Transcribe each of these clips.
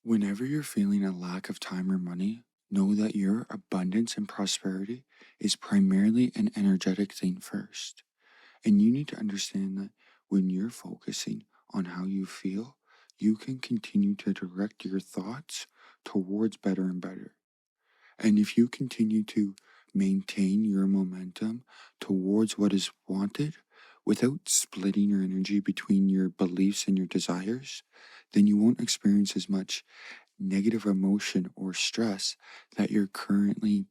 Whenever you're feeling a lack of time or money, know that your abundance and prosperity is primarily an energetic thing first. And you need to understand that when you're focusing on how you feel, you can continue to direct your thoughts towards better and better. And if you continue to maintain your momentum towards what is wanted without splitting your energy between your beliefs and your desires, then you won't experience as much negative emotion or stress that you're currently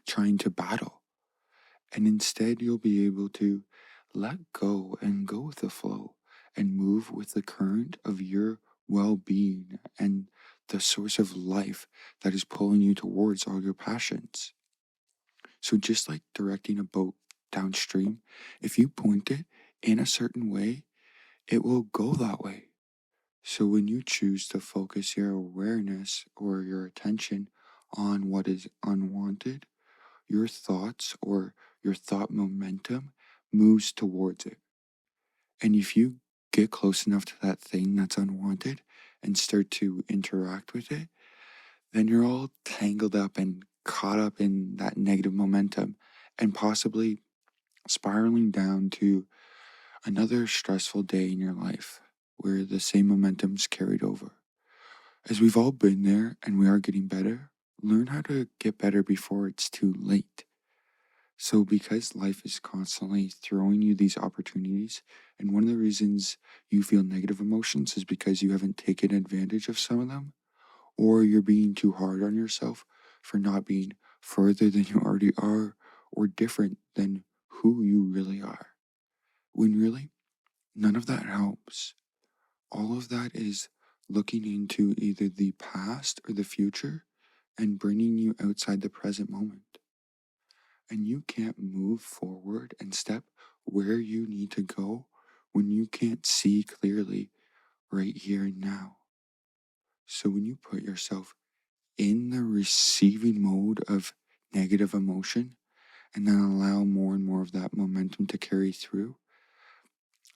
trying to battle. And instead, you'll be able to let go and go with the flow and move with the current of your well being and the source of life that is pulling you towards all your passions. So, just like directing a boat downstream, if you point it in a certain way, it will go that way. So, when you choose to focus your awareness or your attention on what is unwanted, your thoughts or your thought momentum moves towards it. And if you get close enough to that thing that's unwanted and start to interact with it, then you're all tangled up and caught up in that negative momentum and possibly spiraling down to another stressful day in your life where the same momentum's carried over. As we've all been there and we are getting better, learn how to get better before it's too late. So, because life is constantly throwing you these opportunities, and one of the reasons you feel negative emotions is because you haven't taken advantage of some of them, or you're being too hard on yourself for not being further than you already are, or different than who you really are. When really, none of that helps. All of that is looking into either the past or the future and bringing you outside the present moment. And you can't move forward and step where you need to go when you can't see clearly right here and now. So when you put yourself in the receiving mode of negative emotion and then allow more and more of that momentum to carry through,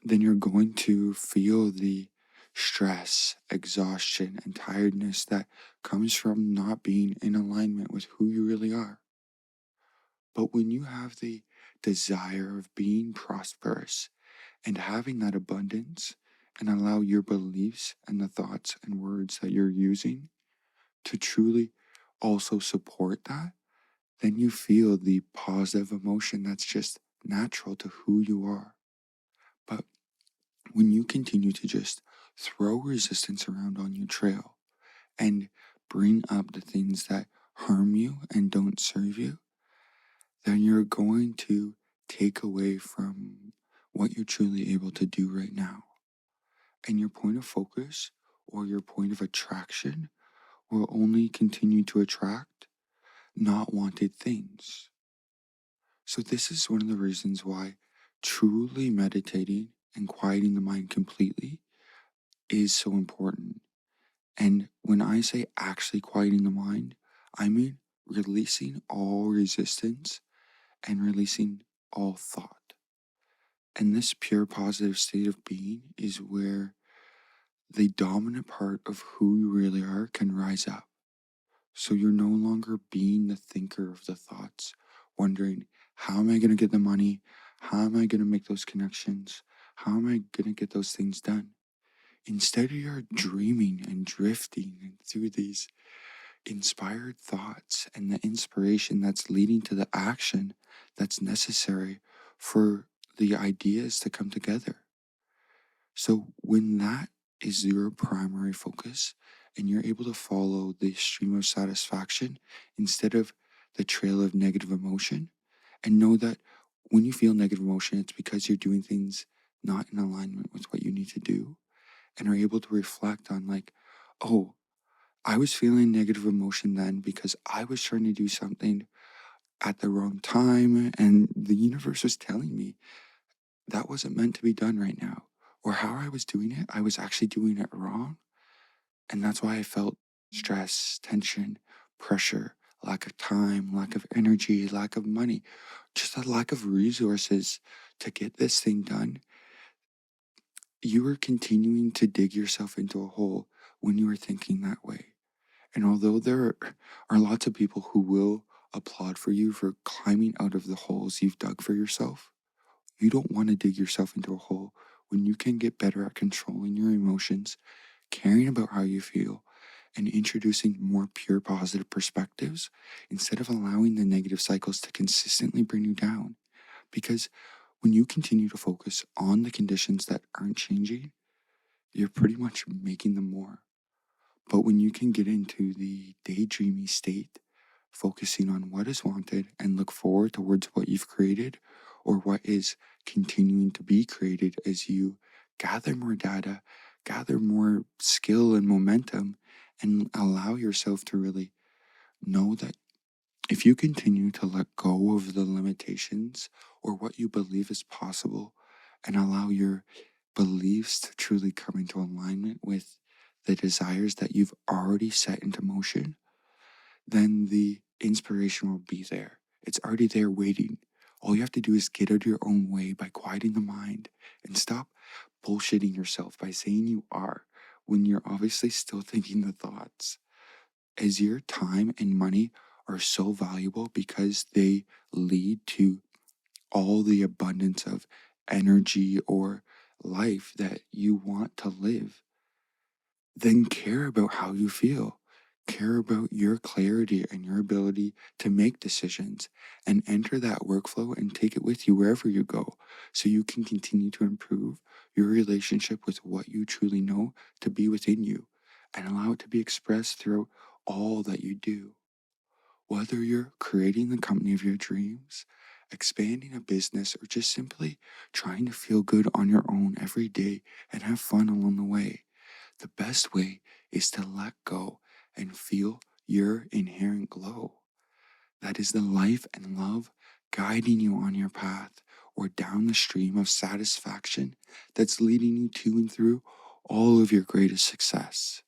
then you're going to feel the stress, exhaustion, and tiredness that comes from not being in alignment with who you really are. But when you have the desire of being prosperous and having that abundance and allow your beliefs and the thoughts and words that you're using to truly also support that, then you feel the positive emotion that's just natural to who you are. But when you continue to just throw resistance around on your trail and bring up the things that harm you and don't serve you, then you're going to take away from what you're truly able to do right now. And your point of focus or your point of attraction will only continue to attract not wanted things. So, this is one of the reasons why truly meditating and quieting the mind completely is so important. And when I say actually quieting the mind, I mean releasing all resistance and releasing all thought. And this pure positive state of being is where the dominant part of who you really are can rise up. So you're no longer being the thinker of the thoughts, wondering, how am I going to get the money? How am I going to make those connections? How am I going to get those things done? Instead, you're dreaming and drifting through these inspired thoughts and the inspiration that's leading to the action that's necessary for the ideas to come together. So when that is your primary focus and you're able to follow the stream of satisfaction instead of the trail of negative emotion, and know that when you feel negative emotion, it's because you're doing things not in alignment with what you need to do, and are able to reflect on, like, oh, I was feeling negative emotion then because I was trying to do something at the wrong time, and the universe was telling me that wasn't meant to be done right now. Or how I was doing it, I was actually doing it wrong. And that's why I felt stress, tension, pressure, lack of time, lack of energy, lack of money, just a lack of resources to get this thing done. You were continuing to dig yourself into a hole when you were thinking that way. And although there are lots of people who will applaud for you for climbing out of the holes you've dug for yourself, you don't want to dig yourself into a hole when you can get better at controlling your emotions, caring about how you feel, and introducing more pure positive perspectives instead of allowing the negative cycles to consistently bring you down. Because when you continue to focus on the conditions that aren't changing, you're pretty much making them more. But when you can get into the daydreamy state, focusing on what is wanted and look forward towards what you've created or what is continuing to be created as you gather more data, gather more skill and momentum, and allow yourself to really know that if you continue to let go of the limitations or what you believe is possible and allow your beliefs to truly come into alignment with the desires that you've already set into motion, then the inspiration will be there. It's already there waiting. All you have to do is get out of your own way by quieting the mind and stop bullshitting yourself by saying you are when you're obviously still thinking the thoughts. As your time and money are so valuable because they lead to all the abundance of energy or life that you want to live, then care about how you feel. Care about your clarity and your ability to make decisions and enter that workflow and take it with you wherever you go so you can continue to improve your relationship with what you truly know to be within you and allow it to be expressed throughout all that you do. Whether you're creating the company of your dreams, expanding a business, or just simply trying to feel good on your own every day and have fun along the way, the best way is to let go and feel your inherent glow. That is the life and love guiding you on your path or down the stream of satisfaction that's leading you to and through all of your greatest success.